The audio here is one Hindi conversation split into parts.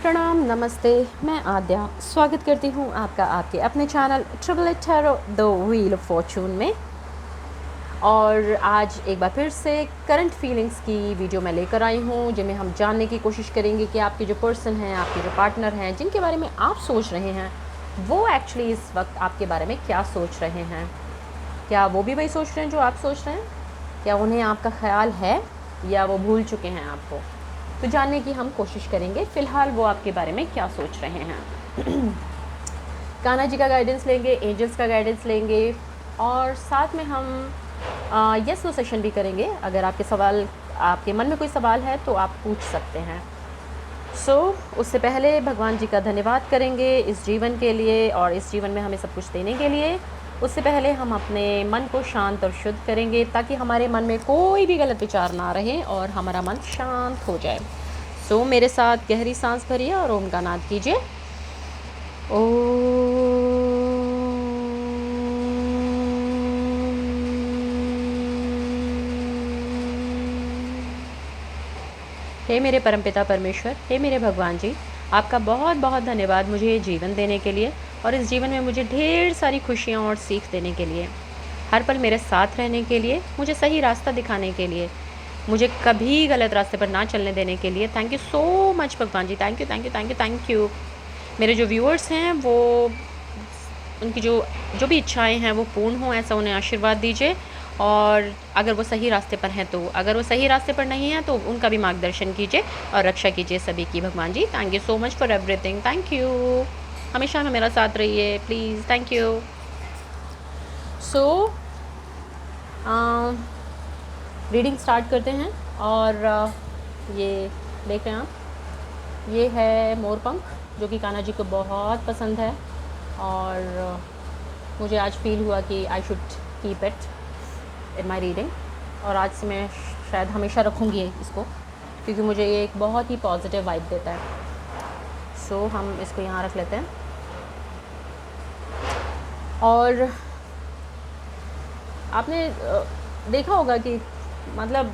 प्रणाम, नमस्ते। मैं आद्या स्वागत करती हूँ आपका आपके अपने channel triple eight tarot the wheel of fortune में। और आज एक बार फिर से करंट फीलिंग्स की वीडियो मैं लेकर आई हूँ, जिनमें हम जानने की कोशिश करेंगे कि आपके जो पर्सन हैं, आपके जो पार्टनर हैं, जिनके बारे में आप सोच रहे हैं, वो एक्चुअली इस वक्त आपके बारे में क्या सोच रहे हैं। क्या वो भी वही सोच रहे हैं जो आप सोच रहे हैं? क्या उन्हें आपका ख्याल है या वो भूल चुके हैं आपको? तो जानने की हम कोशिश करेंगे फ़िलहाल वो आपके बारे में क्या सोच रहे हैं। कान्हा जी का गाइडेंस लेंगे, एंजल्स का गाइडेंस लेंगे और साथ में हम यस नो सेशन भी करेंगे। अगर आपके मन में कोई सवाल है तो आप पूछ सकते हैं। उससे पहले भगवान जी का धन्यवाद करेंगे इस जीवन के लिए और इस जीवन में हमें सब कुछ देने के लिए। उससे पहले हम अपने मन को शांत और शुद्ध करेंगे ताकि हमारे मन में कोई भी गलत विचार ना रहे और हमारा मन शांत हो जाए। मेरे साथ गहरी सांस भरिए और ओम का नाद कीजिए। ओम। हे मेरे परमपिता परमेश्वर, हे मेरे भगवान जी, आपका बहुत बहुत धन्यवाद मुझे ये जीवन देने के लिए और इस जीवन में मुझे ढेर सारी खुशियाँ और सीख देने के लिए, हर पल मेरे साथ रहने के लिए, मुझे सही रास्ता दिखाने के लिए, मुझे कभी गलत रास्ते पर ना चलने देने के लिए। थैंक यू सो मच भगवान जी। Thank you thank you thank you thank you. मेरे जो व्यूअर्स हैं वो उनकी जो भी इच्छाएं हैं वो पूर्ण हों, ऐसा उन्हें आशीर्वाद दीजिए। और अगर वो सही रास्ते पर हैं तो, अगर वो सही रास्ते पर नहीं हैं तो उनका भी मार्गदर्शन कीजिए और रक्षा कीजिए सभी की भगवान जी। Thank you so much for everything. Thank you. हमेशा मेरा साथ रहिए please. Thank you. Reading start करते हैं। और ये देख रहे हैं आप, ये है मोरपंख जो कि कान्हा जी को बहुत पसंद है और मुझे आज फील हुआ कि I should keep it in my reading. और आज से मैं शायद हमेशा रखूँगी इसको, क्योंकि मुझे ये एक बहुत ही पॉजिटिव वाइब देता है। हम इसको यहाँ रख लेते हैं। और आपने देखा होगा कि मतलब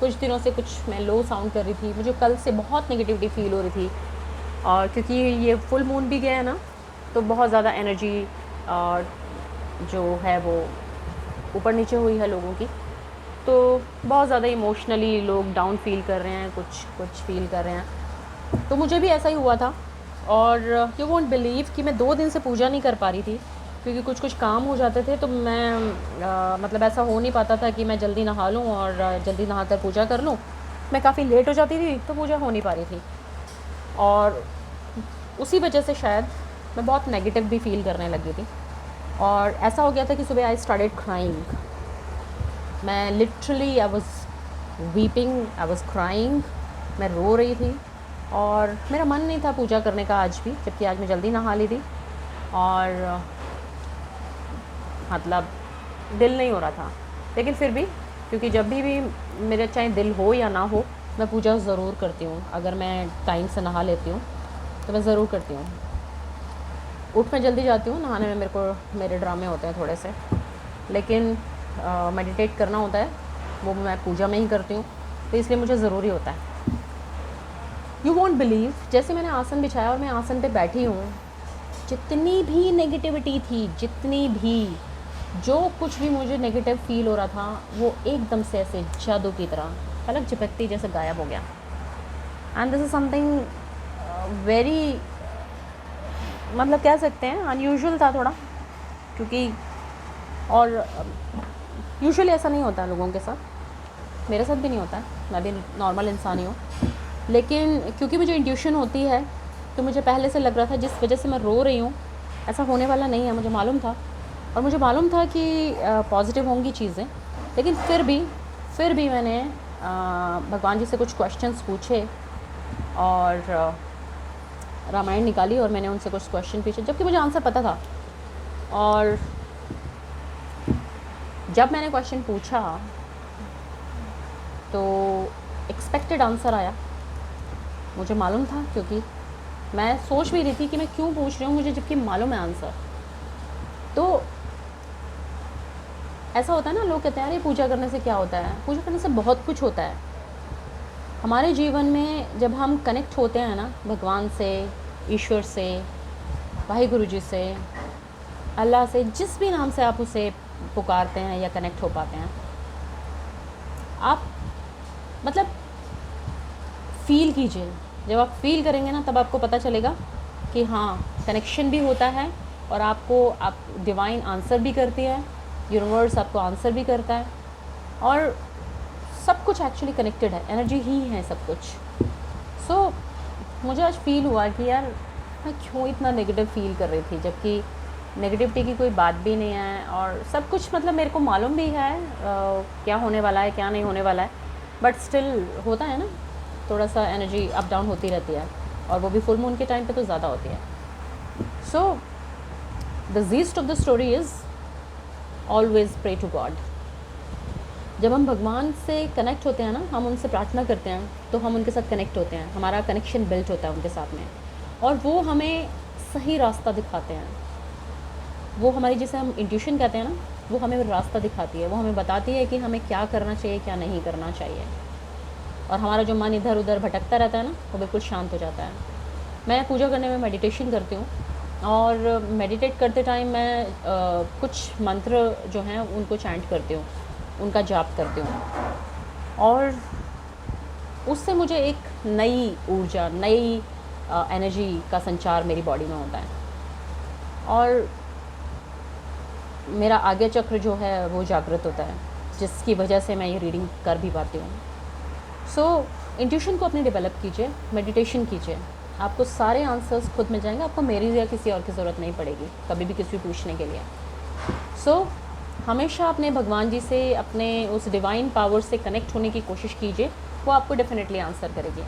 कुछ दिनों से कुछ मैं लो साउंड कर रही थी, मुझे कल से बहुत नेगेटिविटी फील हो रही थी। और क्योंकि ये फुल मून भी गया है ना, तो बहुत ज़्यादा एनर्जी जो है वो ऊपर नीचे हुई है लोगों की। तो बहुत ज़्यादा इमोशनली लोग डाउन फील कर रहे हैं, कुछ फील कर रहे हैं। तो मुझे भी ऐसा ही हुआ था। और यू वोंट बिलीव कि मैं 2 दिन से पूजा नहीं कर पा रही थी, क्योंकि कुछ काम हो जाते थे। तो मैं मतलब ऐसा हो नहीं पाता था कि मैं जल्दी नहा लूँ और जल्दी नहाकर पूजा कर लूँ। मैं काफ़ी लेट हो जाती थी तो पूजा हो नहीं पा रही थी। और उसी वजह से शायद मैं बहुत नेगेटिव भी फील करने लगी थी। और ऐसा हो गया था कि सुबह आई स्टार्टेड क्राइंग। मैं literally I was weeping, I was crying. मैं रो रही थी और मेरा मन नहीं था पूजा करने का आज भी, जबकि आज मैं जल्दी नहा ली थी। और मतलब दिल नहीं हो रहा था, लेकिन फिर भी, क्योंकि जब भी मेरा चाहे दिल हो या ना हो, मैं पूजा ज़रूर करती हूँ। अगर मैं टाइम से नहा लेती हूँ तो मैं ज़रूर करती हूँ। उठ मैं जल्दी जाती हूँ नहाने में, मेरे ड्रामे होते हैं थोड़े से, लेकिन मेडिटेट करना होता है, वो मैं पूजा में ही करती हूँ, तो इसलिए मुझे ज़रूरी होता है। यू वोंट बिलीव, जैसे मैंने आसन बिछाया और मैं आसन पे बैठी हूँ, जितनी भी नेगेटिविटी थी, जितनी भी जो कुछ भी मुझे नेगेटिव फील हो रहा था, वो एकदम से ऐसे जादू की तरह पलक झपकती जैसे गायब हो गया। And this is something very, मतलब कह सकते हैं अनयूजुअल था थोड़ा, क्योंकि और यूजुअली ऐसा नहीं होता है लोगों के साथ, मेरे साथ भी नहीं होता है, मैं भी नॉर्मल इंसान ही हूँ। लेकिन क्योंकि मुझे इंट्यूशन होती है, तो मुझे पहले से लग रहा था जिस वजह से मैं रो रही हूँ ऐसा होने वाला नहीं है, मुझे मालूम था। और मुझे मालूम था कि पॉजिटिव होंगी चीज़ें, लेकिन फिर भी मैंने भगवान जी से कुछ क्वेश्चंस पूछे और रामायण निकाली और मैंने उनसे कुछ क्वेश्चन पूछे, जबकि मुझे आंसर पता था। और जब मैंने क्वेश्चन पूछा तो एक्सपेक्टेड आंसर आया। मुझे मालूम था, क्योंकि मैं सोच भी रही थी कि मैं क्यों पूछ रही हूँ मुझे, जबकि मालूम है आंसर। तो ऐसा होता है ना, लोग कहते हैं अरे पूजा करने से क्या होता है। पूजा करने से बहुत कुछ होता है। हमारे जीवन में जब हम कनेक्ट होते हैं ना भगवान से, ईश्वर से, वाहिगुरु जी से, अल्लाह से, जिस भी नाम से आप उसे पुकारते हैं या कनेक्ट हो पाते हैं, आप मतलब फ़ील कीजिए। जब आप फ़ील करेंगे ना तब आपको पता चलेगा कि हाँ, कनेक्शन भी होता है और आप डिवाइन आंसर भी करती है, यूनिवर्स आपको आंसर भी करता है, और सब कुछ एक्चुअली कनेक्टेड है, एनर्जी ही है सब कुछ। सो मुझे आज फ़ील हुआ कि यार मैं क्यों इतना नेगेटिव फ़ील कर रही थी, जबकि नेगेटिविटी की कोई बात भी नहीं है और सब कुछ मतलब मेरे को मालूम भी है क्या होने वाला है, क्या नहीं होने वाला है, बट स्टिल होता है ना, थोड़ा सा एनर्जी अप डाउन होती रहती है, और वो भी फुल मून के टाइम पे तो ज़्यादा होती है। So the gist of the story is always pray to God. जब हम भगवान से कनेक्ट होते हैं ना, हम उनसे प्रार्थना करते हैं तो हम उनके साथ कनेक्ट होते हैं, हमारा कनेक्शन बिल्ट होता है उनके साथ में, और वो हमें सही रास्ता दिखाते हैं। वो हमारी, जिसे हम इंट्यूशन कहते हैं ना, वो हमें रास्ता दिखाती है, वो हमें बताती है कि हमें क्या करना चाहिए, क्या नहीं करना चाहिए, और हमारा जो मन इधर उधर भटकता रहता है ना, वो बिल्कुल शांत हो जाता है। मैं पूजा करने में मेडिटेशन करती हूँ, और मेडिटेट करते टाइम मैं कुछ मंत्र जो हैं उनको चैंट करती हूँ, उनका जाप करती हूँ, और उससे मुझे एक नई ऊर्जा, नई एनर्जी का संचार मेरी बॉडी में होता है, और मेरा आगे चक्र जो है वो जागृत होता है, जिसकी वजह से मैं ये रीडिंग कर भी पाती हूँ। सो इंट्यूशन को अपने डेवलप कीजिए, मेडिटेशन कीजिए, आपको सारे आंसर्स खुद मिल जाएंगे, आपको मेरी या किसी और की ज़रूरत नहीं पड़ेगी कभी भी किसी पूछने के लिए। सो हमेशा अपने भगवान जी से, अपने उस डिवाइन पावर से कनेक्ट होने की कोशिश कीजिए, वो आपको डेफिनेटली आंसर करेगी,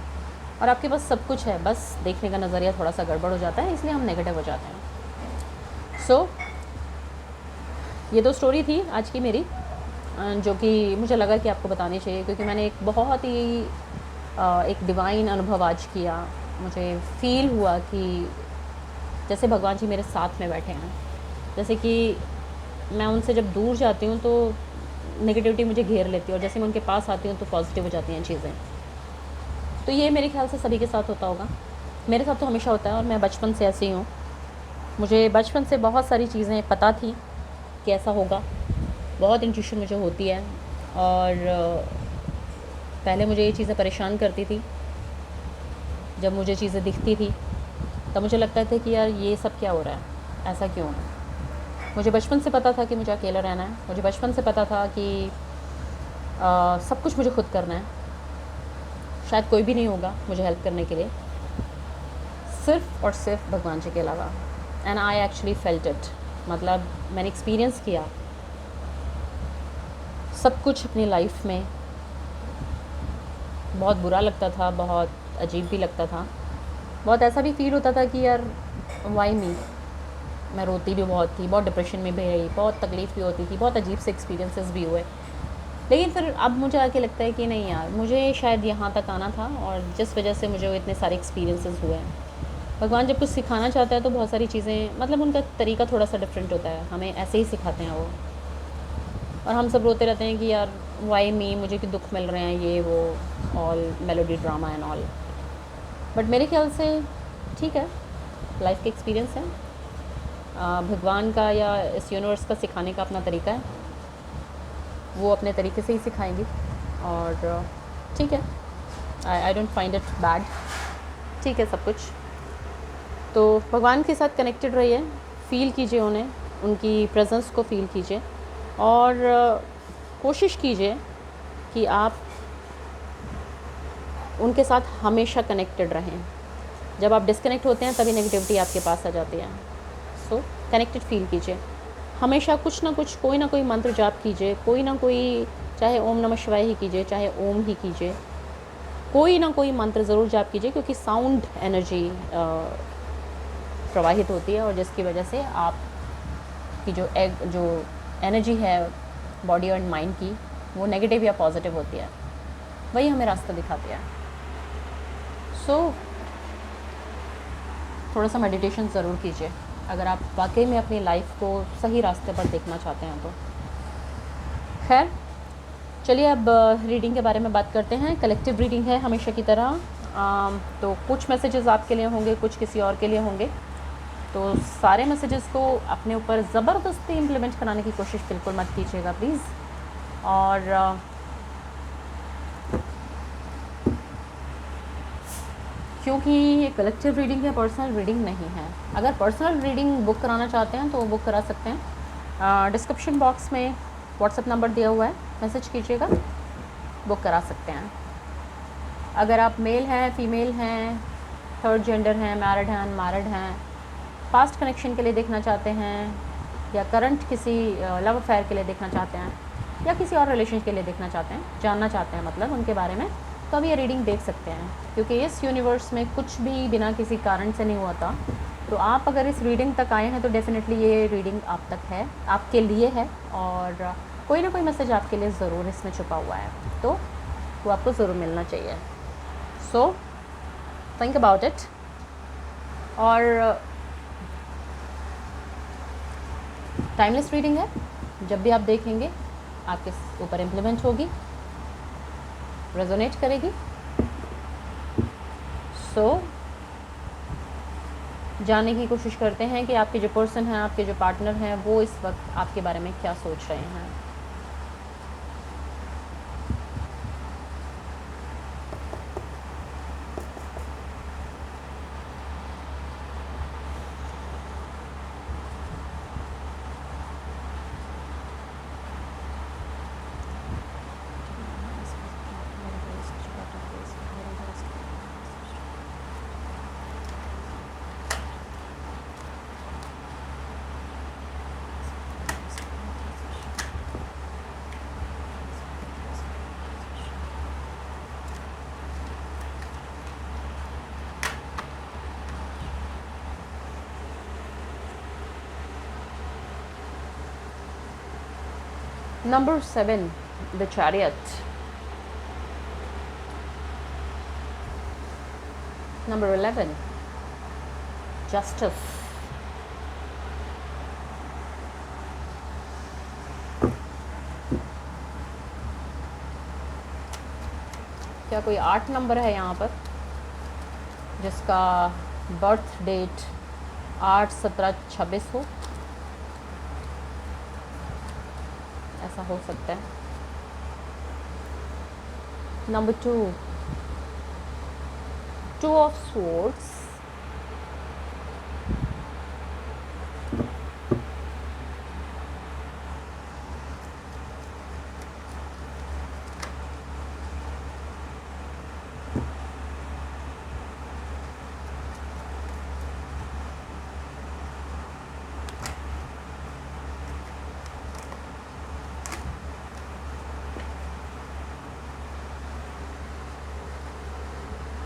और आपके पास सब कुछ है, बस देखने का नज़रिया थोड़ा सा गड़बड़ हो जाता है, इसलिए हम नेगेटिव हो जाते हैं। सो ये तो स्टोरी थी आज की मेरी, जो कि मुझे लगा कि आपको बतानी चाहिए, क्योंकि मैंने एक बहुत ही एक डिवाइन अनुभव आज किया। मुझे फ़ील हुआ कि जैसे भगवान जी मेरे साथ में बैठे हैं, जैसे कि मैं उनसे जब दूर जाती हूँ तो नेगेटिविटी मुझे घेर लेती है, और जैसे मैं उनके पास आती हूँ तो पॉजिटिव हो जाती हैं चीज़ें। तो ये मेरे ख्याल से सभी के साथ होता होगा, मेरे साथ तो हमेशा होता है, और मैं बचपन से ऐसी हूँ। मुझे बचपन से बहुत सारी चीज़ें पता थी कि ऐसा होगा, बहुत इंट्यूशन मुझे होती है, और पहले मुझे ये चीज़ें परेशान करती थी। जब मुझे चीज़ें दिखती थी तब मुझे लगता था कि यार ये सब क्या हो रहा है, ऐसा क्यों है। मुझे बचपन से पता था कि मुझे अकेला रहना है, मुझे बचपन से पता था कि सब कुछ मुझे खुद करना है, शायद कोई भी नहीं होगा मुझे हेल्प करने के लिए, सिर्फ़ और सिर्फ भगवान जी के अलावा। And I actually felt it, मतलब मैंने एक्सपीरियंस किया सब कुछ अपनी लाइफ में। बहुत बुरा लगता था, बहुत अजीब भी लगता था, बहुत ऐसा भी फ़ील होता था कि यार वाई मी। मैं रोती भी बहुत थी, बहुत डिप्रेशन में भी रही, बहुत तकलीफ़ भी होती थी, बहुत अजीब से एक्सपीरियंसेस भी हुए। लेकिन फिर अब मुझे आके लगता है कि नहीं यार, मुझे शायद यहाँ तक आना था, और जिस वजह से मुझे इतने सारे एक्सपीरियंसेस हुए हैं। भगवान जब कुछ सिखाना चाहता है तो बहुत सारी चीज़ें, मतलब उनका तरीका थोड़ा सा डिफरेंट होता है, हमें ऐसे ही सिखाते हैं वो, और हम सब रोते रहते हैं कि यार वाई मी, मुझे कि दुख मिल रहे हैं, ये वो all melody drama and all. But मेरे ख्याल से ठीक है, लाइफ का एक्सपीरियंस है, भगवान का या इस यूनिवर्स का सिखाने का अपना तरीका है, वो अपने तरीके से ही सिखाएंगी, और ठीक है, I don't find it bad, ठीक है सब कुछ। तो भगवान के साथ कनेक्टेड रहिए, फ़ील कीजिए उन्हें, उनकी प्रेजेंस को फ़ील कीजिए, और कोशिश कीजिए कि आप उनके साथ हमेशा कनेक्टेड रहें। जब आप डिस्कनेक्ट होते हैं तभी नेगेटिविटी आपके पास आ जाती है। सो कनेक्टेड फ़ील कीजिए, हमेशा कुछ ना कुछ, कोई ना कोई मंत्र जाप कीजिए, कोई ना कोई, चाहे ओम नमः शिवाय ही कीजिए, चाहे ओम ही कीजिए, कोई ना कोई मंत्र ज़रूर जाप कीजिए, क्योंकि साउंड एनर्जी प्रवाहित होती है, और जिसकी वजह से आपकी जो एनर्जी है बॉडी और माइंड की, वो नेगेटिव या पॉजिटिव होती है, वही हमें रास्ता दिखाती है। सो थोड़ा सा मेडिटेशन ज़रूर कीजिए अगर आप वाकई में अपनी लाइफ को सही रास्ते पर देखना चाहते हैं तो। खैर, चलिए अब रीडिंग के बारे में बात करते हैं। कलेक्टिव रीडिंग है हमेशा की तरह। तो कुछ मैसेजेस आपके लिए होंगे, कुछ किसी और के लिए होंगे। तो सारे मैसेजेस को अपने ऊपर ज़बरदस्ती इम्प्लीमेंट कराने की कोशिश बिल्कुल मत कीजिएगा प्लीज़। और क्योंकि ये कलेक्टिव रीडिंग है, पर्सनल रीडिंग नहीं है। अगर पर्सनल रीडिंग बुक कराना चाहते हैं तो वो बुक करा सकते हैं। डिस्क्रिप्शन बॉक्स में व्हाट्सएप नंबर दिया हुआ है, मैसेज कीजिएगा, बुक करा सकते हैं। अगर आप मेल हैं, फीमेल हैं, थर्ड जेंडर हैं, मैरिड हैं, अनमैरिड हैं, पास्ट कनेक्शन के लिए देखना चाहते हैं, या करंट किसी लव अफेयर के लिए देखना चाहते हैं, या किसी और रिलेशन के लिए देखना चाहते हैं, जानना चाहते हैं मतलब उनके बारे में, तो अब ये रीडिंग देख सकते हैं। क्योंकि इस यूनिवर्स में कुछ भी बिना किसी कारण से नहीं हुआ था। तो आप अगर इस रीडिंग तक आए हैं तो डेफ़िनेटली ये रीडिंग आप तक है, आपके लिए है, और कोई ना कोई मैसेज आपके लिए ज़रूर इसमें छुपा हुआ है, तो वो आपको ज़रूर मिलना चाहिए। So think about it. और टाइमलेस रीडिंग है, जब भी आप देखेंगे आपके ऊपर इम्प्लीमेंट होगी, रेजोनेट करेगी। सो जानने की कोशिश करते हैं कि आपके जो पर्सन हैं, आपके जो पार्टनर हैं, वो इस वक्त आपके बारे में क्या सोच रहे हैं। Number 7, the Chariot. Number 11, Justice. क्या कोई 8 नंबर है यहाँ पर जिसका बर्थ डेट 8, 17, 26 हो? ऐसा हो सकता है। Number 2, 2 of Swords.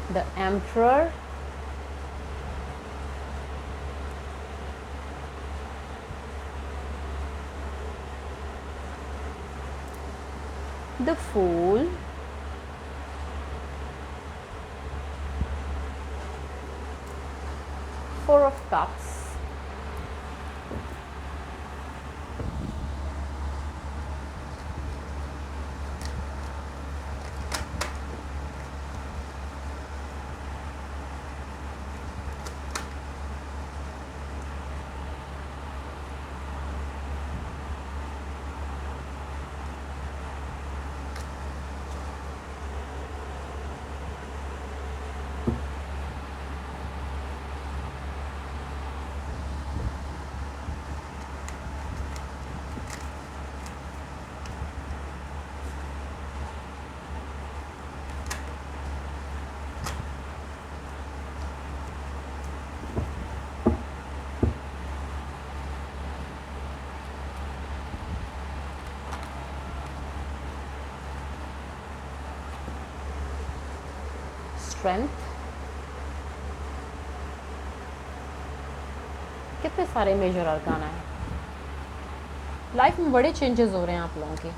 The Emperor. The Fool. Four of Cups. Strength. कितने सारे मेजर अरकाना है। लाइफ में बड़े चेंजेस हो रहे हैं आप लोगों के,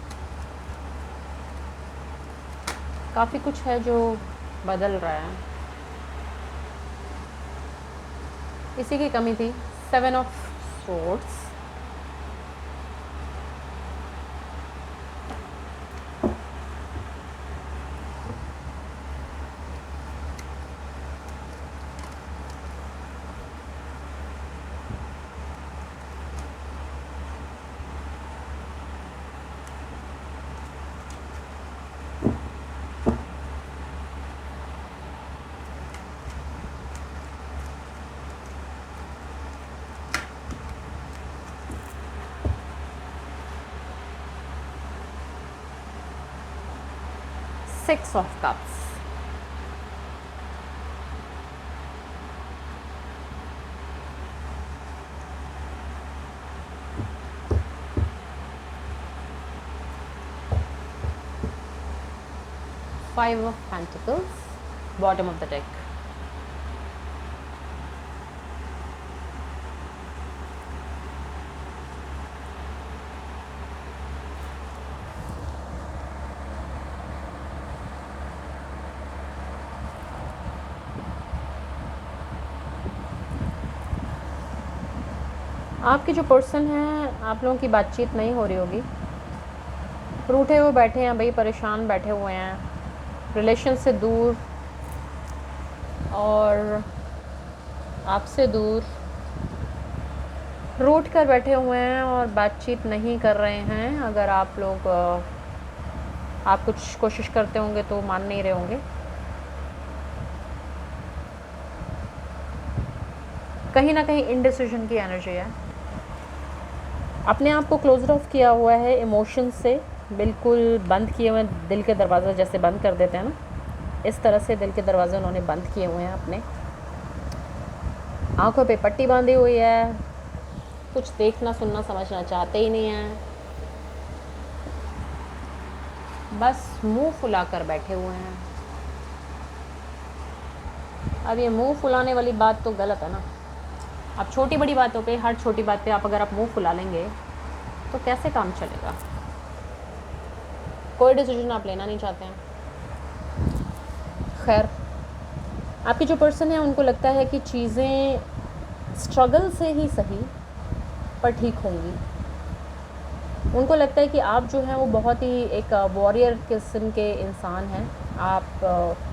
काफ़ी कुछ है जो बदल रहा है। इसी की कमी थी। 7 of Swords. 6 of cups, Five of Pentacles, bottom of the deck. आपके जो पर्सन हैं, आप लोगों की बातचीत नहीं हो रही होगी, रूठे हुए बैठे हैं भाई, परेशान बैठे हुए हैं, रिलेशन से दूर और आपसे दूर रूठ कर बैठे हुए हैं और बातचीत नहीं कर रहे हैं। अगर आप लोग आप कुछ कोशिश करते होंगे तो मान नहीं रहे होंगे। कहीं ना कहीं इनडिसीजन की एनर्जी है, अपने आप को क्लोजर ऑफ किया हुआ है, इमोशंस से बिल्कुल बंद किए हुए, दिल के दरवाज़ा जैसे बंद कर देते हैं ना, इस तरह से दिल के दरवाजे उन्होंने बंद किए हुए हैं अपने। आंखों पे पट्टी बांधी हुई है, कुछ देखना सुनना समझना चाहते ही नहीं हैं, बस मुंह फुला कर बैठे हुए हैं। अब ये मुंह फुलाने वाली बात तो गलत है ना। अब छोटी बड़ी बातों पे, हर छोटी बात पे अगर आप मुंह फुला लेंगे तो कैसे काम चलेगा। कोई डिसीजन आप लेना नहीं चाहते हैं। खैर, आपके जो पर्सन है उनको लगता है कि चीज़ें स्ट्रगल से ही सही पर ठीक होंगी। उनको लगता है कि आप जो हैं वो बहुत ही एक वॉरियर किस्म के इंसान हैं, आप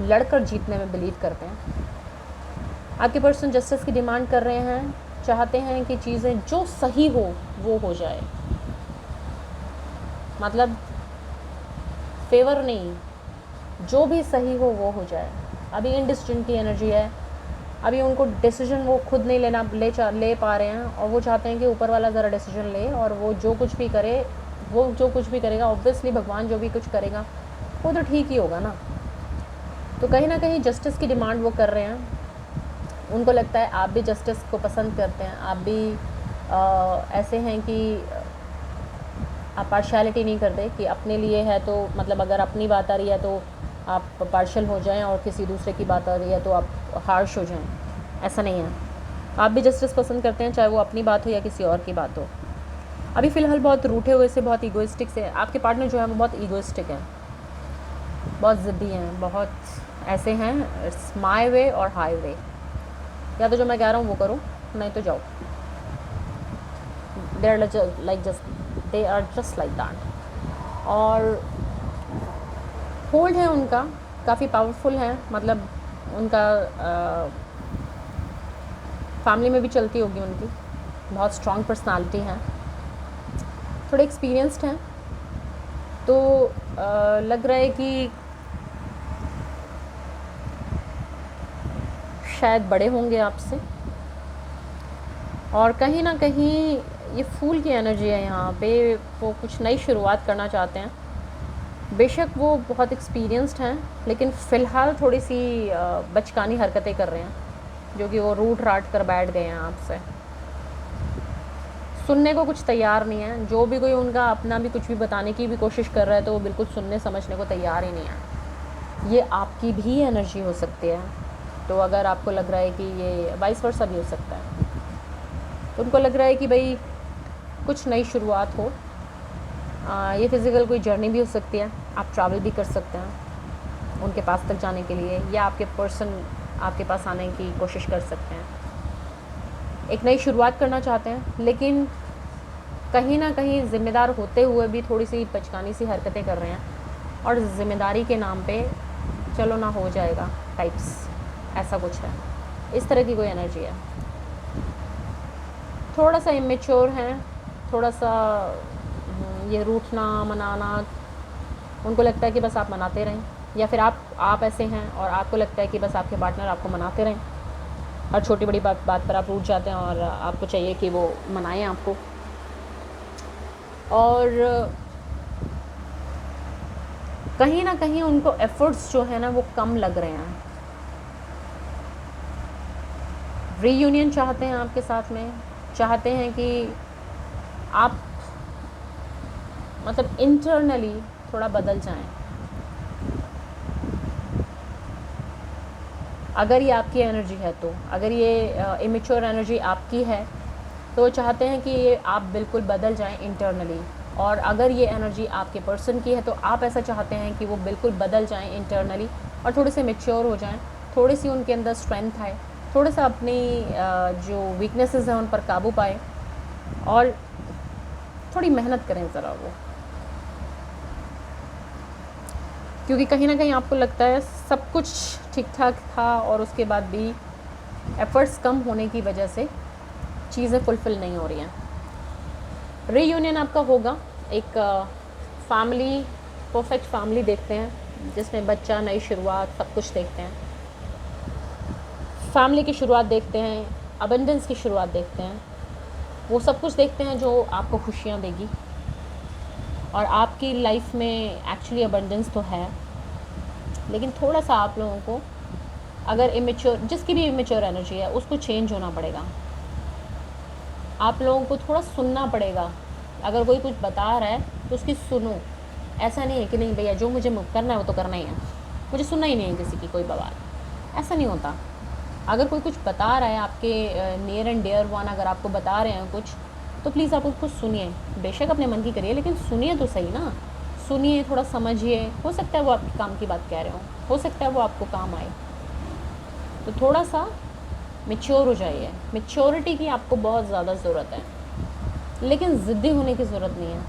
लड़कर जीतने में बिलीव करते हैं। आपके पर्सन जस्टिस की डिमांड कर रहे हैं, चाहते हैं कि चीज़ें जो सही हो वो हो जाए, मतलब फेवर नहीं, जो भी सही हो वो हो जाए। अभी इनडिसीजन की एनर्जी है, अभी उनको डिसीजन वो खुद नहीं ले पा रहे हैं और वो चाहते हैं कि ऊपर वाला ज़रा डिसीजन ले और वो जो कुछ भी करे, वो जो कुछ भी करेगा ऑब्वियसली भगवान जो भी कुछ करेगा वो तो ठीक ही होगा ना। तो कहीं ना कहीं जस्टिस की डिमांड वो कर रहे हैं। उनको लगता है आप भी जस्टिस को पसंद करते हैं, आप भी ऐसे हैं कि आप पार्शियलिटी नहीं करते कि अपने लिए है तो मतलब अगर अपनी बात आ रही है तो आप पार्शियल हो जाएं और किसी दूसरे की बात आ रही है तो आप हार्श हो जाएं। ऐसा नहीं है, आप भी जस्टिस पसंद करते हैं, चाहे वो अपनी बात हो या किसी और की बात हो। अभी फ़िलहाल बहुत रूठे हुए से, बहुत ईगोइस्टिक से, आपके पार्टनर जो है वो बहुत ईगोइस्टिक हैं, बहुत ज़िद्दी हैं, बहुत ऐसे हैं, इट्स माई वे और हाई वे, या तो जो मैं कह रहा हूँ वो करो नहीं तो जाओ। They are just like that. और होल्ड है उनका काफ़ी पावरफुल है, मतलब उनका फैमिली में भी चलती होगी उनकी, बहुत स्ट्रॉन्ग पर्सनालिटी है, थोड़े एक्सपीरियंस्ड हैं, तो लग रहा है कि शायद बड़े होंगे आपसे। और कहीं ना कहीं ये फूल की एनर्जी है यहाँ पे, वो कुछ नई शुरुआत करना चाहते हैं। बेशक वो बहुत एक्सपीरियंस्ड हैं लेकिन फ़िलहाल थोड़ी सी बचकानी हरकतें कर रहे हैं, जो कि वो रूठ राट कर बैठ गए हैं आपसे, सुनने को कुछ तैयार नहीं है। जो भी कोई उनका अपना भी कुछ भी बताने की भी कोशिश कर रहा है तो वो बिल्कुल सुनने समझने को तैयार ही नहीं है। ये आपकी भी एनर्जी हो सकती है, तो अगर आपको लग रहा है कि ये वाइस वर्सा भी हो सकता है, तो उनको लग रहा है कि भाई कुछ नई शुरुआत हो। ये फ़िज़िकल कोई जर्नी भी हो सकती है, आप ट्रैवल भी कर सकते हैं उनके पास तक जाने के लिए, या आपके पर्सन आपके पास आने की कोशिश कर सकते हैं। एक नई शुरुआत करना चाहते हैं लेकिन कहीं ना कहीं ज़िम्मेदार होते हुए भी थोड़ी सी बचकानी सी हरकतें कर रहे हैं, और ज़िम्मेदारी के नाम पे चलो ना हो जाएगा टाइप्स, ऐसा कुछ है। इस तरह की कोई एनर्जी है। थोड़ा सा इमेच्योर हैं, थोड़ा सा ये रूठना मनाना, उनको लगता है कि बस आप मनाते रहें, या फिर आप ऐसे हैं और आपको लगता है कि बस आपके पार्टनर आपको मनाते रहें, हर छोटी बड़ी बात पर आप रूठ जाते हैं और आपको चाहिए कि वो मनाएं आपको। और कहीं ना कहीं उनको एफर्ट्स जो है ना वो कम लग रहे हैं। रीयूनियन चाहते हैं आपके साथ में, चाहते हैं कि आप मतलब इंटरनली थोड़ा बदल जाएं। अगर ये आपकी एनर्जी है तो, अगर ये इमेच्योर एनर्जी आपकी है तो वो चाहते हैं कि ये आप बिल्कुल बदल जाएं इंटरनली। और अगर ये एनर्जी आपके पर्सन की है तो आप ऐसा चाहते हैं कि वो बिल्कुल बदल जाएं इंटरनली और थोड़े से मेच्योर हो जाएं, थोड़ी सी उनके अंदर स्ट्रेंथ आए, थोड़ा सा अपनी जो वीकनेसेस हैं उन पर काबू पाए और थोड़ी मेहनत करें ज़रा वो। क्योंकि कहीं ना कहीं आपको लगता है सब कुछ ठीक ठाक था और उसके बाद भी एफ़र्ट्स कम होने की वजह से चीज़ें फुलफ़िल नहीं हो रही हैं। रीयूनियन आपका होगा, एक फैमिली, परफेक्ट फैमिली देखते हैं जिसमें बच्चा, नई शुरुआत, सब कुछ देखते हैं। फैमिली की शुरुआत देखते हैं, अबंडेंस की शुरुआत देखते हैं, वो सब कुछ देखते हैं जो आपको खुशियाँ देगी। और आपकी लाइफ में एक्चुअली अबंडेंस तो है, लेकिन थोड़ा सा आप लोगों को अगर इमेच्योर, जिसकी भी इमेच्योर एनर्जी है उसको चेंज होना पड़ेगा। आप लोगों को थोड़ा सुनना पड़ेगा। अगर कोई कुछ बता रहा है तो उसकी सुनो। ऐसा नहीं है कि नहीं भैया जो मुझे करना है वो तो करना ही है, मुझे सुनना ही नहीं है किसी की कोई बवाल, ऐसा नहीं होता। अगर कोई कुछ बता रहा है, आपके नियर एंड डियर वन अगर आपको बता रहे हैं कुछ, तो प्लीज़ आप उसको सुनिए। बेशक अपने मन की करिए, लेकिन सुनिए तो सही ना। सुनिए, थोड़ा समझिए। हो सकता है वो आपके काम की बात कह रहे हो सकता है वो आपको काम आए। तो थोड़ा सा मैच्योर हो जाइए। मैच्योरिटी की आपको बहुत ज़्यादा ज़रूरत है, लेकिन ज़िद्दी होने की ज़रूरत नहीं है।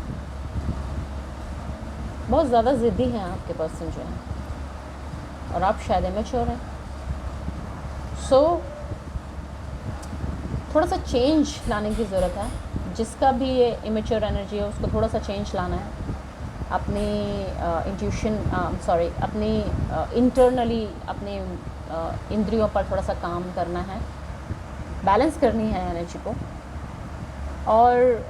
बहुत ज़्यादा ज़िद्दी हैं आपके पर्सन जो हैं, और आप शायद इमेच्योर हैं। सो थोड़ा सा चेंज लाने की ज़रूरत है। जिसका भी ये इमेच्योर एनर्जी है उसको थोड़ा सा चेंज लाना है। अपनी इंट्यूशन अपनी इंटरनली अपने इंद्रियों पर थोड़ा सा काम करना है, बैलेंस करनी है एनर्जी को, और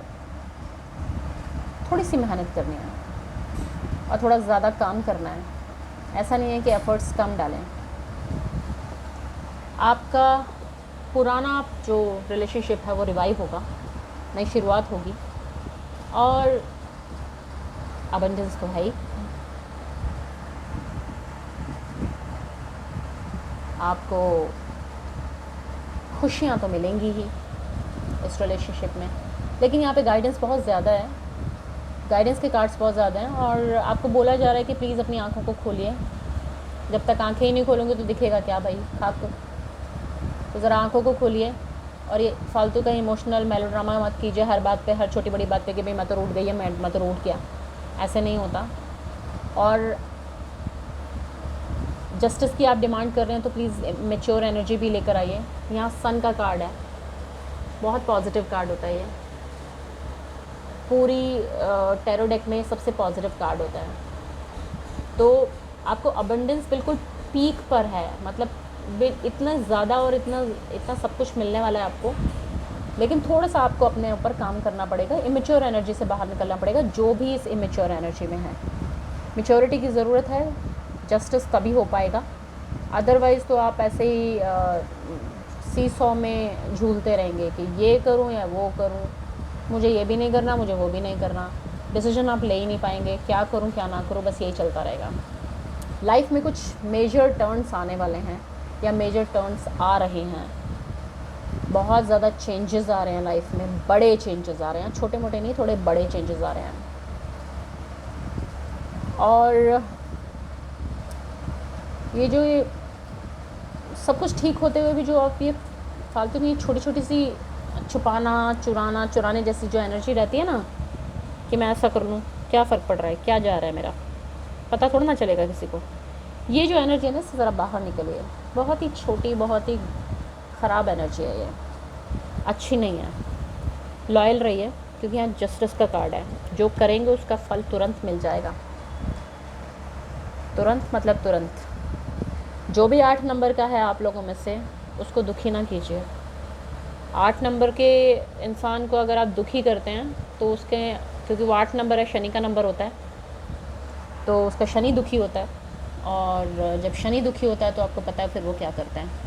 थोड़ी सी मेहनत करनी है और थोड़ा ज़्यादा काम करना है। ऐसा नहीं है कि एफ़र्ट्स कम डालें। आपका पुराना जो रिलेशनशिप है वो रिवाइव होगा, नई शुरुआत होगी, और अबंडेंस तो है ही। आपको खुशियाँ तो मिलेंगी ही इस रिलेशनशिप में, लेकिन यहाँ पे गाइडेंस बहुत ज़्यादा है, गाइडेंस के कार्ड्स बहुत ज़्यादा हैं। और आपको बोला जा रहा है कि प्लीज़ अपनी आँखों को खोलिए। जब तक आँखें ही नहीं खोलोगे तो दिखेगा क्या भाई, खाक। तो ज़रा आँखों को खोलिए और ये फालतू का इमोशनल मेलोड्रामा मत कीजिए हर बात पे, हर छोटी बड़ी बात पे कि भाई मैं तो रूठ गई है, मैं तो रूठ गया। ऐसे नहीं होता। और जस्टिस की आप डिमांड कर रहे हैं तो प्लीज़ मैच्योर एनर्जी भी लेकर आइए। यहाँ सन का कार्ड है, बहुत पॉजिटिव कार्ड होता है ये, पूरी टैरो डेक में सबसे पॉजिटिव कार्ड होता है। तो आपको अबंडेंस बिल्कुल पीक पर है, मतलब इतना ज़्यादा और इतना सब कुछ मिलने वाला है आपको, लेकिन थोड़ा सा आपको अपने ऊपर काम करना पड़ेगा, इमेच्योर एनर्जी से बाहर निकलना पड़ेगा, जो भी इस इमेच्योर एनर्जी में है। मैच्योरिटी की ज़रूरत है, जस्टिस तभी हो पाएगा। अदरवाइज़ तो आप ऐसे ही सीसॉ में झूलते रहेंगे कि ये करूं या वो करूं, मुझे ये भी नहीं करना, मुझे वो भी नहीं करना। डिसीजन आप ले ही नहीं पाएंगे, क्या करूं क्या ना करूं, बस यही चलता रहेगा। लाइफ में कुछ मेजर टर्न्स आने वाले हैं या मेजर टर्न्स आ रहे हैं, बहुत ज़्यादा चेंजेस आ रहे हैं लाइफ में, बड़े चेंजेस आ रहे हैं, छोटे मोटे नहीं, थोड़े बड़े चेंजेस आ रहे हैं। और ये जो ये सब कुछ ठीक होते हुए भी जो आप ये फालतू की छोटी छोटी सी छुपाना, चुराने जैसी जो एनर्जी रहती है ना, कि मैं ऐसा कर लूँ, क्या फ़र्क पड़ रहा है, क्या जा रहा है मेरा, पता थोड़ा ना चलेगा किसी को। ये जो एनर्जी है ना, इससे ज़रा बाहर निकलिए। बहुत ही छोटी, बहुत ही ख़राब एनर्जी है ये, अच्छी नहीं है। लॉयल रहिए, क्योंकि यहाँ जस्टिस का कार्ड है। जो करेंगे उसका फल तुरंत मिल जाएगा, तुरंत मतलब तुरंत। जो भी 8 नंबर का है आप लोगों में से, उसको दुखी ना कीजिए। 8 नंबर के इंसान को अगर आप दुखी करते हैं तो उसके, क्योंकि वो 8 नंबर है, शनि का नंबर होता है, तो उसका शनि दुखी होता है, और जब शनि दुखी होता है तो आपको पता है फिर वो क्या करते हैं।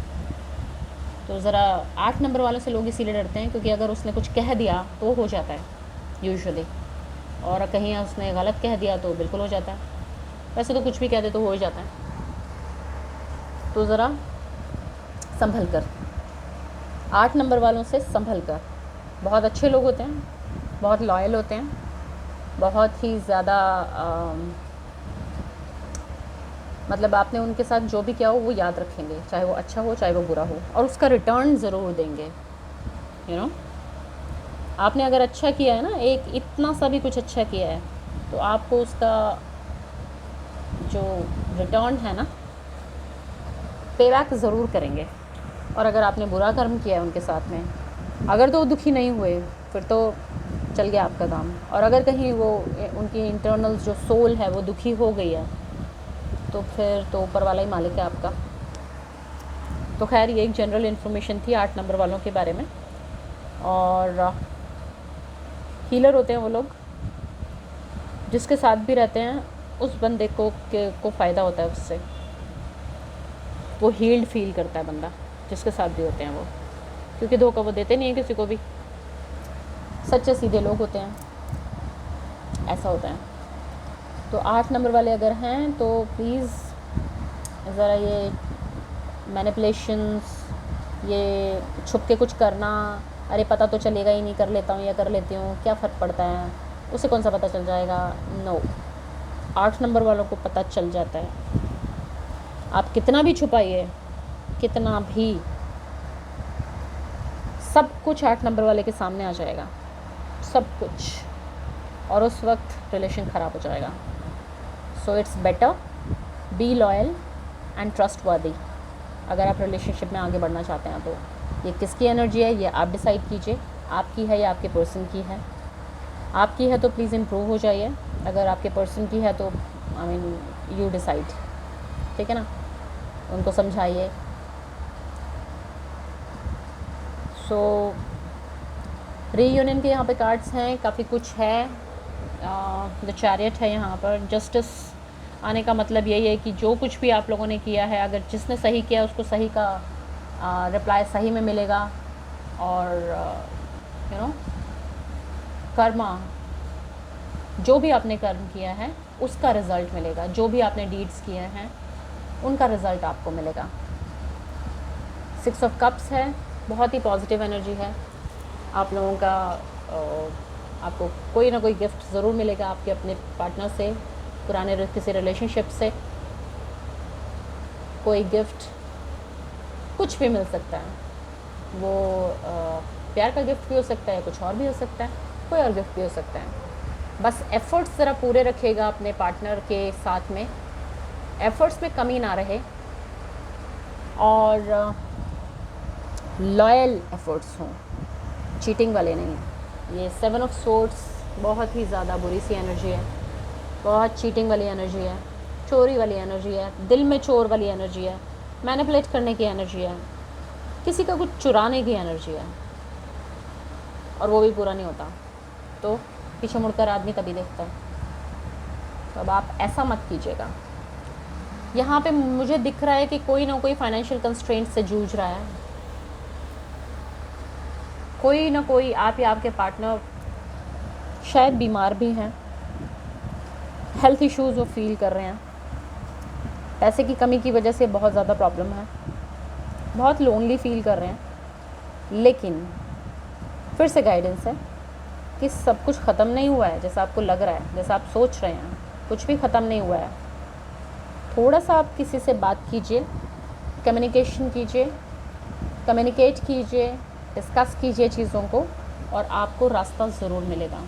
तो ज़रा 8 नंबर वालों से लोग इसीलिए डरते हैं क्योंकि अगर उसने कुछ कह दिया तो हो जाता है यूजुअली, और कहीं उसने गलत कह दिया तो बिल्कुल हो जाता है। वैसे तो कुछ भी कह दे तो हो ही जाता है। तो ज़रा संभल कर, 8 नंबर वालों से संभल कर। बहुत अच्छे लोग होते हैं, बहुत लॉयल होते हैं, बहुत ही ज़्यादा मतलब आपने उनके साथ जो भी किया हो वो याद रखेंगे, चाहे वो अच्छा हो चाहे वो बुरा हो, और उसका रिटर्न ज़रूर देंगे। आपने अगर अच्छा किया है ना, एक इतना सा भी कुछ अच्छा किया है, तो आपको उसका जो रिटर्न है ना, पे बैक ज़रूर करेंगे। और अगर आपने बुरा कर्म किया है उनके साथ में, अगर तो वो दुखी नहीं हुए फिर तो चल गया आपका काम, और अगर कहीं वो उनकी इंटरनल जो सोल है वो दुखी हो गई है तो फिर तो ऊपर वाला ही मालिक है आपका। तो खैर ये एक जनरल इन्फॉर्मेशन थी 8 नंबर वालों के बारे में। और हीलर होते हैं वो लोग, जिसके साथ भी रहते हैं उस बंदे को फ़ायदा होता है उससे, वो हील्ड फील करता है बंदा जिसके साथ भी होते हैं वो, क्योंकि धोखा वो देते नहीं हैं किसी को भी, सच्चे सीधे लोग होते हैं, ऐसा होता है। तो 8 नंबर वाले अगर हैं तो प्लीज़ ज़रा ये मैनिपुलेशंस, ये छुप के कुछ करना, अरे पता तो चलेगा ही नहीं, कर लेता हूँ या कर लेती हूँ, क्या फ़र्क पड़ता है, उसे कौन सा पता चल जाएगा। नो, 8 नंबर वालों को पता चल जाता है। आप कितना भी छुपाइए, कितना भी, सब कुछ 8 नंबर वाले के सामने आ जाएगा, सब कुछ, और उस वक्त रिलेशन ख़राब हो जाएगा। So it's better be loyal and trust वर्दी अगर आप रिलेशनशिप में आगे बढ़ना चाहते हैं। तो ये किसकी एनर्जी है ये आप डिसाइड कीजिए, आपकी है या आपके पर्सन की है। आपकी है तो प्लीज़ इम्प्रूव हो जाइए, अगर आपके पर्सन की है तो आई मीन यू डिसाइड, ठीक है ना, उनको समझाइए। सो रीयूनियन के यहाँ पे कार्ड्स हैं, काफ़ी कुछ है। द चैरियट है यहाँ पर। जस्टिस आने का मतलब यही है कि जो कुछ भी आप लोगों ने किया है, अगर जिसने सही किया उसको सही का रिप्लाई सही में मिलेगा, और कर्मा, जो भी आपने कर्म किया है उसका रिज़ल्ट मिलेगा, जो भी आपने डीड्स किए हैं उनका रिज़ल्ट आपको मिलेगा। 6 ऑफ कप्स है, बहुत ही पॉजिटिव एनर्जी है। आप लोगों का आपको कोई ना कोई गिफ्ट ज़रूर मिलेगा आपके अपने पार्टनर से, पुराने किसी रिलेशनशिप से कोई गिफ्ट, कुछ भी मिल सकता है। वो प्यार का गिफ्ट भी हो सकता है, कुछ और भी हो सकता है, कोई और गिफ्ट भी हो सकता है। बस एफ़र्ट्स ज़रा पूरे रखिएगा अपने पार्टनर के साथ में, एफ़र्ट्स में कमी ना रहे, और लॉयल एफ़र्ट्स हों, चीटिंग वाले नहीं। ये 7 ऑफ सोर्ड्स बहुत ही ज़्यादा बुरी सी एनर्जी है, बहुत चीटिंग वाली एनर्जी है, चोरी वाली एनर्जी है, दिल में चोर वाली एनर्जी है, मैनिपुलेट करने की एनर्जी है, किसी का कुछ चुराने की एनर्जी है, और वो भी पूरा नहीं होता तो पीछे मुड़कर आदमी तभी देखता है। तो अब आप ऐसा मत कीजिएगा। यहाँ पे मुझे दिख रहा है कि कोई ना कोई फाइनेंशियल कंस्ट्रेंट से जूझ रहा है, कोई ना कोई, आप या आपके पार्टनर शायद बीमार भी हैं, हेल्थ इश्यूज़ वो फील कर रहे हैं, पैसे की कमी की वजह से बहुत ज़्यादा प्रॉब्लम है, बहुत लोनली फील कर रहे हैं। लेकिन फिर से गाइडेंस है कि सब कुछ ख़त्म नहीं हुआ है, जैसा आपको लग रहा है, जैसा आप सोच रहे हैं, कुछ भी ख़त्म नहीं हुआ है। थोड़ा सा आप किसी से बात कीजिए, कम्युनिकेशन कीजिए, कम्युनिकेट कीजिए, डिस्कस कीजिए चीज़ों को, और आपको रास्ता ज़रूर मिलेगा।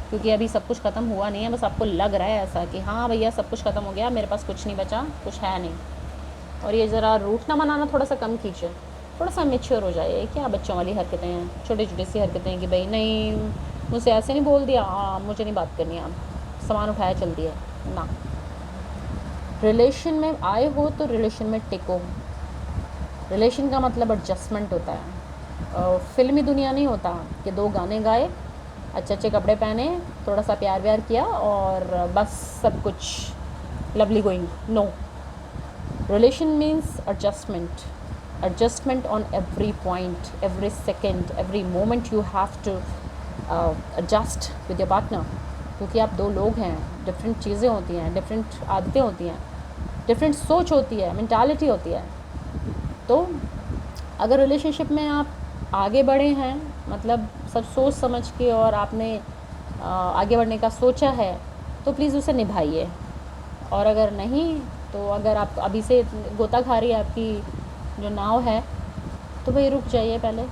क्योंकि अभी सब कुछ ख़त्म हुआ नहीं है, बस आपको लग रहा है ऐसा कि हाँ भैया सब कुछ ख़त्म हो गया, मेरे पास कुछ नहीं बचा, कुछ है नहीं। और ये ज़रा रूठना मनाना थोड़ा सा कम कीजिए, थोड़ा सा मैच्योर हो जाइए। क्या बच्चों वाली हरकतें हैं, छोटी छोटी सी हरकतें कि भाई नहीं मुझसे ऐसे नहीं बोल दिया, हाँ मुझे नहीं बात करनी, आप सामान उठाया चल दिया ना। रिलेशन में आए हो तो रिलेशन में टिको। रिलेशन का मतलब एडजस्टमेंट होता है, फिल्मी दुनिया नहीं होता कि 2 गाने गाए, अच्छे अच्छे कपड़े पहने, थोड़ा सा प्यार व्यार किया और बस सब कुछ lovely going. No. Relation means adjustment. Adjustment on every point, every second, every moment you have to adjust with your partner. क्योंकि आप दो लोग हैं, डिफरेंट चीज़ें होती हैं, डिफरेंट आदतें होती हैं, डिफरेंट सोच होती है, मेंटालिटी होती है. तो अगर रिलेशनशिप में आप आगे बढ़े हैं, मतलब सब सोच समझ के और आपने आगे बढ़ने का सोचा है, तो प्लीज़ उसे निभाइए. और अगर नहीं, तो अगर आप अभी से गोता खा रही है आपकी जो नाव है, तो भाई रुक जाइए पहले.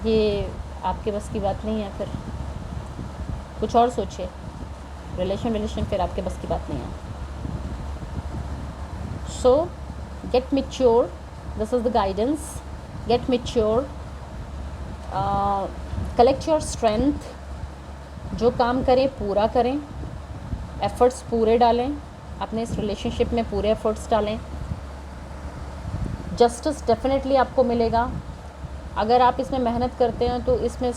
ये आपके बस की बात नहीं है, फिर कुछ और सोचिए. रिलेशन फिर आपके बस की बात नहीं है. So get mature, this is the guidance. Get mature, collect your strength. जो काम करें पूरा करें, एफ़र्ट्स पूरे डालें, अपने इस रिलेशनशिप में पूरे एफ़र्ट्स डालें. जस्टिस डेफिनेटली आपको मिलेगा. अगर आप इसमें मेहनत करते हैं तो इसमें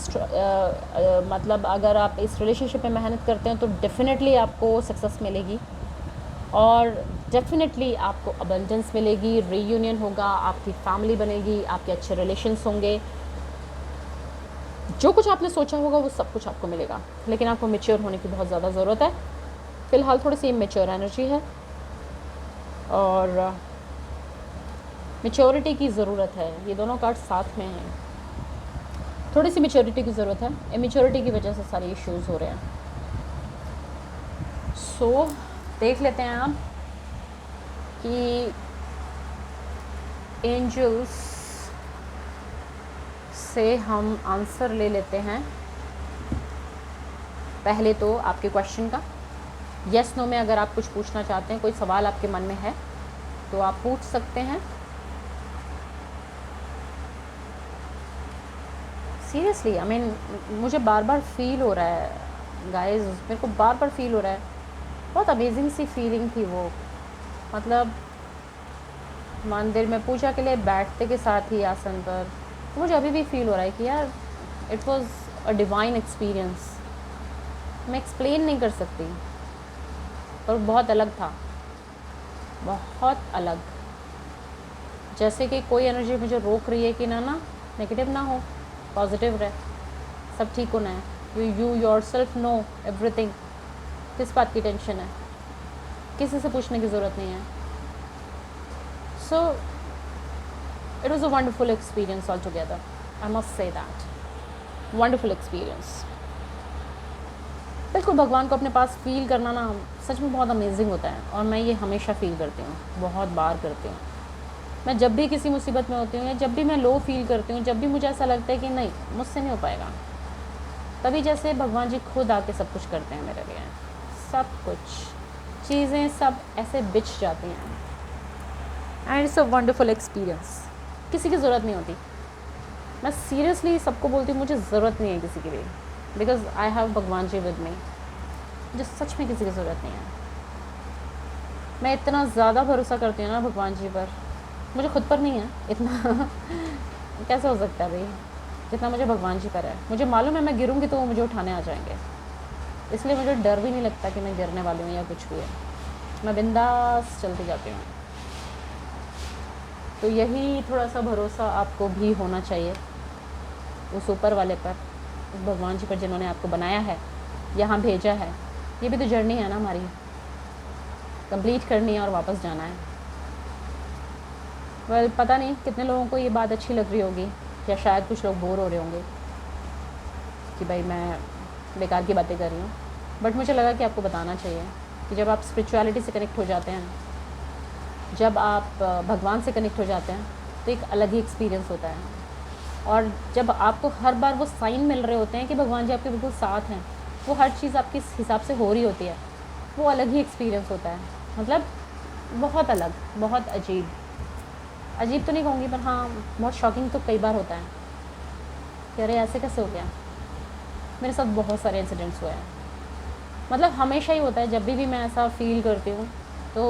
मतलब अगर आप इस रिलेशनशिप में मेहनत करते हैं तो डेफिनेटली आपको सक्सेस मिलेगी, और डेफिनेटली आपको अबंडेंस मिलेगी. रीयूनियन होगा, आपकी फैमिली बनेगी, आपके अच्छे रिलेशंस होंगे. जो कुछ आपने सोचा होगा वो सब कुछ आपको मिलेगा. लेकिन आपको मैच्योर होने की बहुत ज़्यादा ज़रूरत है. फ़िलहाल थोड़ी सी मैच्योर एनर्जी है और मैच्योरिटी की ज़रूरत है. ये दोनों कार्ड साथ में हैं. थोड़ी सी मैच्योरिटी की ज़रूरत है. इमेच्योरिटी की वजह से सारे इश्यूज़ हो रहे हैं. सो देख लेते हैं आप कि एंजल्स से हम आंसर ले लेते हैं. पहले तो आपके क्वेश्चन का यस नो में अगर आप कुछ पूछना चाहते हैं, कोई सवाल आपके मन में है तो आप पूछ सकते हैं. सीरियसली आई मीन मुझे बार बार फील हो रहा है गाइस, मेरे को बार बार फील हो रहा है. बहुत अमेजिंग सी फीलिंग थी वो. मतलब मंदिर में पूजा के लिए बैठते के साथ ही आसन पर मुझे अभी भी फील हो रहा है कि यार it was a divine experience. मैं एक्सप्लेन नहीं कर सकती, पर बहुत अलग था, बहुत अलग. जैसे कि कोई एनर्जी मुझे रोक रही है कि ना नेगेटिव ना हो, पॉजिटिव रहे, सब ठीक होना है. You yourself know everything. किस बात की टेंशन है, किसी से पूछने की ज़रूरत नहीं है. So it was a wonderful experience all together. I must say that, wonderful experience. बिल्कुल भगवान को अपने पास फ़ील करना ना सच में बहुत अमेजिंग होता है. और मैं ये हमेशा फ़ील करती हूँ, बहुत बार करती हूँ. मैं जब भी किसी मुसीबत में होती हूँ या जब भी मैं लो फील करती हूँ, जब भी मुझे ऐसा लगता है कि नहीं मुझसे नहीं हो पाएगा, तभी जैसे भगवान जी खुद आके सब कुछ करते हैं मेरे लिए. सब कुछ चीज़ें सब ऐसे बिछ जाती हैं. And it's a wonderful experience. किसी की ज़रूरत नहीं होती. मैं सीरियसली सबको बोलती हूँ मुझे ज़रूरत नहीं है किसी के लिए, बिकॉज आई हैव भगवान जी विद मी. मुझे सच में किसी की ज़रूरत नहीं है. मैं इतना ज़्यादा भरोसा करती हूँ ना भगवान जी पर, मुझे खुद पर नहीं है इतना कैसे हो सकता है भाई, जितना मुझे भगवान जी पर है. मुझे मालूम है मैं गिरूंगी तो वो मुझे उठाने आ जाएंगे, इसलिए मुझे डर भी नहीं लगता कि मैं गिरने वाली हूँ या कुछ भी है. मैं बिंदास चलती जाती हूँ. तो यही थोड़ा सा भरोसा आपको भी होना चाहिए उस ऊपर वाले पर, उस भगवान जी पर जिन्होंने आपको बनाया है, यहाँ भेजा है. ये भी तो जर्नी है ना हमारी, कंप्लीट करनी है और वापस जाना है. वेल पता नहीं कितने लोगों को ये बात अच्छी लग रही होगी, या शायद कुछ लोग बोर हो रहे होंगे कि भाई मैं बेकार की बातें कर रही हूँ. बट मुझे लगा कि आपको बताना चाहिए कि जब आप स्पिरिचुअलिटी से कनेक्ट हो जाते हैं, जब आप भगवान से कनेक्ट हो जाते हैं, तो एक अलग ही एक्सपीरियंस होता है. और जब आपको हर बार वो साइन मिल रहे होते हैं कि भगवान जी आपके बिल्कुल साथ हैं, वो हर चीज़ आपके हिसाब से हो रही होती है, वो अलग ही एक्सपीरियंस होता है. मतलब बहुत अलग, बहुत अजीब. अजीब तो नहीं कहूँगी, पर हाँ बहुत शॉकिंग तो कई बार होता है कि अरे ऐसे कैसे हो गया. मेरे साथ बहुत सारे इंसिडेंट्स हुए हैं. मतलब हमेशा ही होता है, जब भी मैं ऐसा फील करती हूँ तो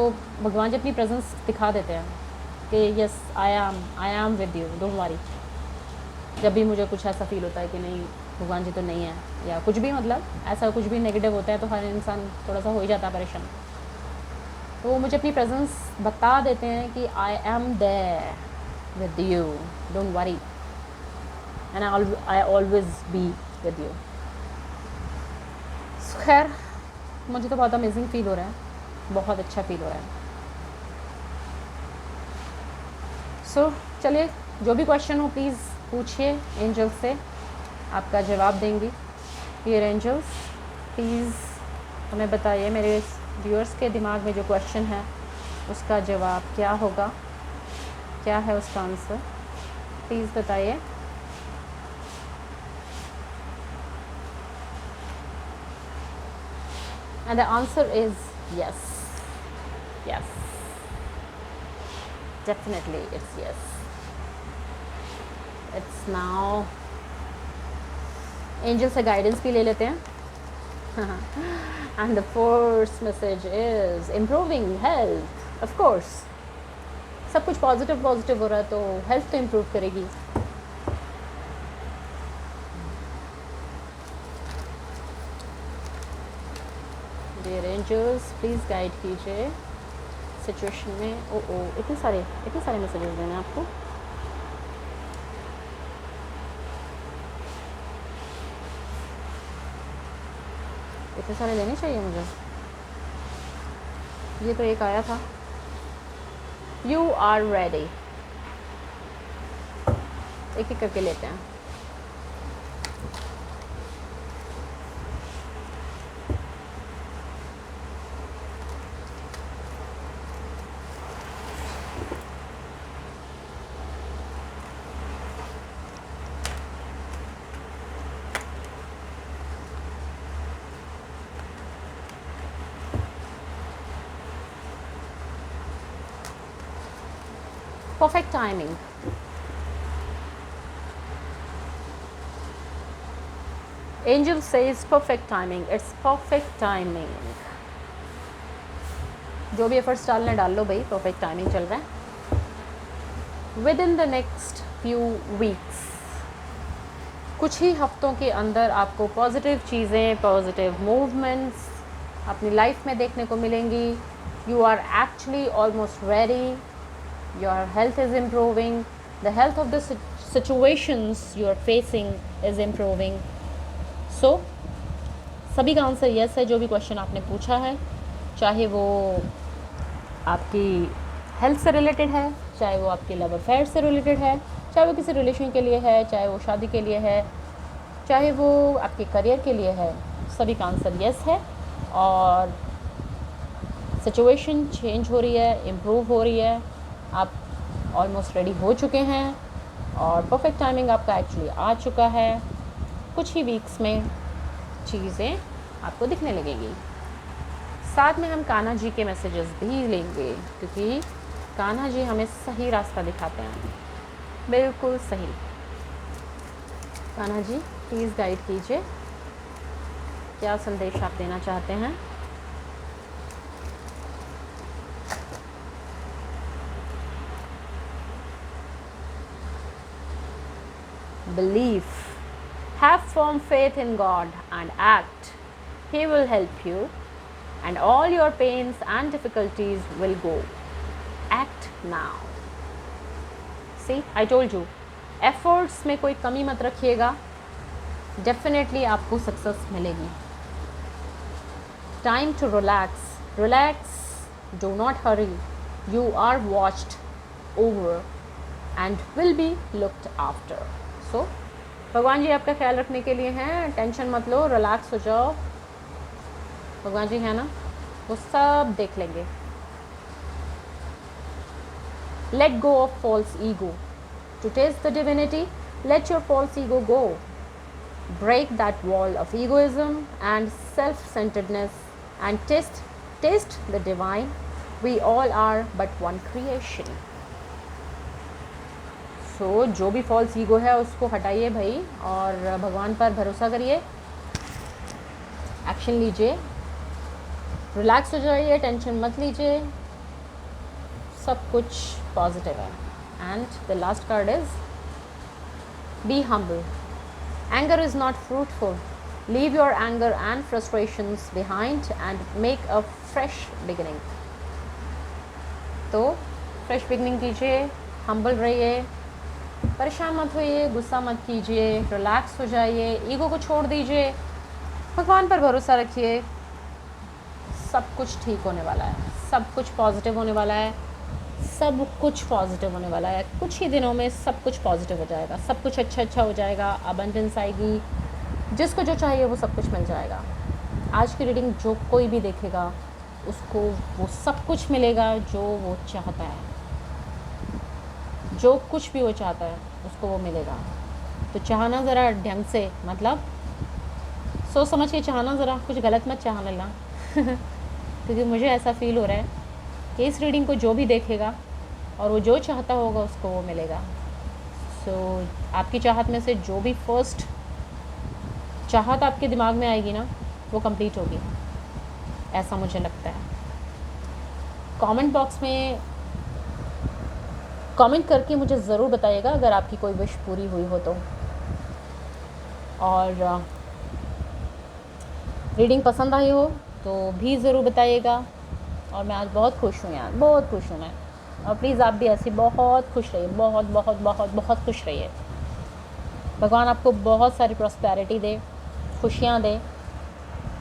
भगवान जी अपनी प्रेजेंस दिखा देते हैं कि yes I am with you, don't worry. जब भी मुझे कुछ ऐसा फील होता है कि नहीं भगवान जी तो नहीं है, या कुछ भी मतलब ऐसा कुछ भी नेगेटिव होता है, तो हर इंसान थोड़ा सा हो ही जाता है परेशान. तो वो मुझे अपनी प्रेजेंस बता देते हैं कि I am there with you, don't worry, and I always be with you. खैर मुझे तो बहुत अमेजिंग फील हो रहा है, बहुत अच्छा फील हो रहा है। सो चलिए, जो भी क्वेश्चन हो प्लीज़ पूछिए एंजल से, आपका जवाब देंगी। डियर एंजल्स, प्लीज़ हमें बताइए, मेरे व्यूअर्स के दिमाग में जो क्वेश्चन है उसका जवाब क्या होगा, क्या है उसका आंसर, प्लीज़ बताइए। And the answer is yes. Yes. Definitely it's yes. It's now. Angel से गाइडेंस भी ले लेते हैं। And the first message is improving health. Of course. सब कुछ पॉजिटिव हो रहा है तो हेल्थ तो इम्प्रूव करेगी। डियर एंजल्स, प्लीज़ गाइड कीजिए सिचुएशन में। ओ इतने सारे मैसेजेस देने आपको। इतने सारे लेने चाहिए मुझे। ये तो एक आया था, यू आर रेडी। एक एक करके लेते हैं। Perfect timing. Angel says perfect timing. It's perfect timing. जो भी एफर्ट्स डालने डाल लो भाई, परफेक्ट टाइमिंग चल रहा है। Within the next few weeks, कुछ ही हफ्तों के अंदर आपको पॉजिटिव चीज़ें, पॉजिटिव मूवमेंट्स अपनी लाइफ में देखने को मिलेंगी। You are actually almost ready. your health is improving, the health of the situations you are facing is improving. So सभी का आंसर यस है। जो भी क्वेश्चन आपने पूछा है, चाहे वो आपकी हेल्थ से रिलेटेड है, चाहे वो आपके लव अफेयर से रिलेटेड है, चाहे वो किसी रिलेशन के लिए है, चाहे वो शादी के लिए है, चाहे वो आपके करियर के लिए है, सभी का आंसर यस है। और सिचुएशन चेंज हो रही है, इम्प्रूव हो रही है, आप ऑलमोस्ट रेडी हो चुके हैं और परफेक्ट टाइमिंग आपका एक्चुअली आ चुका है। कुछ ही वीक्स में चीज़ें आपको दिखने लगेंगी। साथ में हम कान्हा जी के मैसेजेस भी लेंगे, क्योंकि कान्हा जी हमें सही रास्ता दिखाते हैं, बिल्कुल सही। कान्हा जी प्लीज़ गाइड कीजिए, क्या संदेश आप देना चाहते हैं। Belief. Have firm faith in God and act. He will help you and all your pains and difficulties will go. Act now. See, I told you. Efforts में कोई कमी मत रखिएगा, definitely आपको सक्सेस मिलेगी। Time to relax. Relax. Do not hurry. You are watched over and will be looked after. So, भगवान जी आपका ख्याल रखने के लिए हैं, टेंशन मत लो, रिलैक्स हो जाओ। भगवान जी है ना, वो सब देख लेंगे। Let go of false ego. To taste the divinity, let your false ego go. Break that wall of egoism and self-centeredness and taste the divine. We all are but one creation. So, जो भी फॉल्स ईगो है उसको हटाइए भाई, और भगवान पर भरोसा करिए, एक्शन लीजिए, रिलैक्स हो जाइए, टेंशन मत लीजिए, सब कुछ पॉजिटिव है। And the last card is be humble. Anger is not fruitful. Leave your anger and frustrations behind and make a fresh beginning. तो फ्रेश बिगनिंग कीजिए, हम्बल रहिए, परेशान मत होइए, गुस्सा मत कीजिए, रिलैक्स हो जाइए, ईगो को छोड़ दीजिए, भगवान पर भरोसा रखिए। सब कुछ ठीक होने वाला है, सब कुछ पॉजिटिव होने वाला है, सब कुछ पॉजिटिव होने वाला है। कुछ ही दिनों में सब कुछ पॉजिटिव हो जाएगा, सब कुछ अच्छा हो जाएगा, अबंडेंस आएगी, जिसको जो चाहिए वो सब कुछ मिल जाएगा। आज की रीडिंग जो कोई भी देखेगा उसको वो सब कुछ मिलेगा जो वो चाहता है, जो कुछ भी वो चाहता है उसको वो मिलेगा। तो चाहना ज़रा ढंग से, मतलब सोच समझ के चाहना, ज़रा कुछ गलत मत चाह लेना क्योंकि मुझे ऐसा फ़ील हो रहा है कि इस रीडिंग को जो भी देखेगा और वो जो चाहता होगा उसको वो मिलेगा। सो आपकी चाहत में से जो भी फर्स्ट चाहत आपके दिमाग में आएगी ना वो कंप्लीट होगी, ऐसा मुझे लगता है। कमेंट बॉक्स में कमेंट करके मुझे ज़रूर बताइएगा अगर आपकी कोई विश पूरी हुई हो तो। और रीडिंग पसंद आई हो तो भी ज़रूर बताइएगा। और मैं आज बहुत खुश हूँ यार, बहुत खुश हूँ मैं। और प्लीज़ आप भी ऐसे बहुत खुश रहिए, बहुत बहुत बहुत बहुत खुश रहिए। भगवान आपको बहुत सारी प्रॉस्पेरिटी दे, खुशियाँ दे,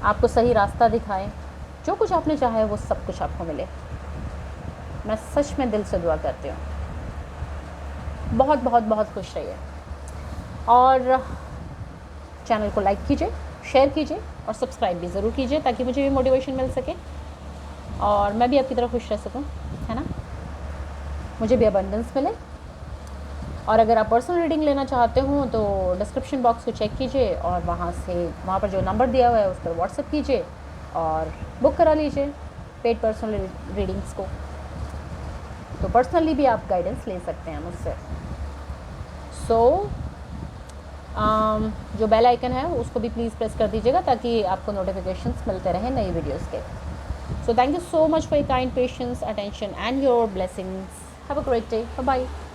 आपको सही रास्ता दिखाए, जो कुछ आपने चाहा है वो सब कुछ आपको मिले। मैं सच में दिल से दुआ करती हूँ। बहुत बहुत बहुत खुश रहिए। और चैनल को लाइक कीजिए, शेयर कीजिए और सब्सक्राइब भी ज़रूर कीजिए ताकि मुझे भी मोटिवेशन मिल सके और मैं भी आपकी तरह खुश रह सकूं, है ना, मुझे भी अबंडेंस मिले। और अगर आप पर्सनल रीडिंग लेना चाहते हो तो डिस्क्रिप्शन बॉक्स को चेक कीजिए और वहाँ पर जो नंबर दिया हुआ है उस पर व्हाट्सएप कीजिए और बुक करा लीजिए पेड पर्सनल रीडिंग्स को। तो पर्सनली भी आप गाइडेंस ले सकते हैं मुझसे। जो बेल आइकन है उसको भी प्लीज़ प्रेस कर दीजिएगा ताकि आपको नोटिफिकेशंस मिलते रहें नई वीडियोस के। So thank you so much for your kind patience, attention and your blessings. Have a great day. Bye-bye.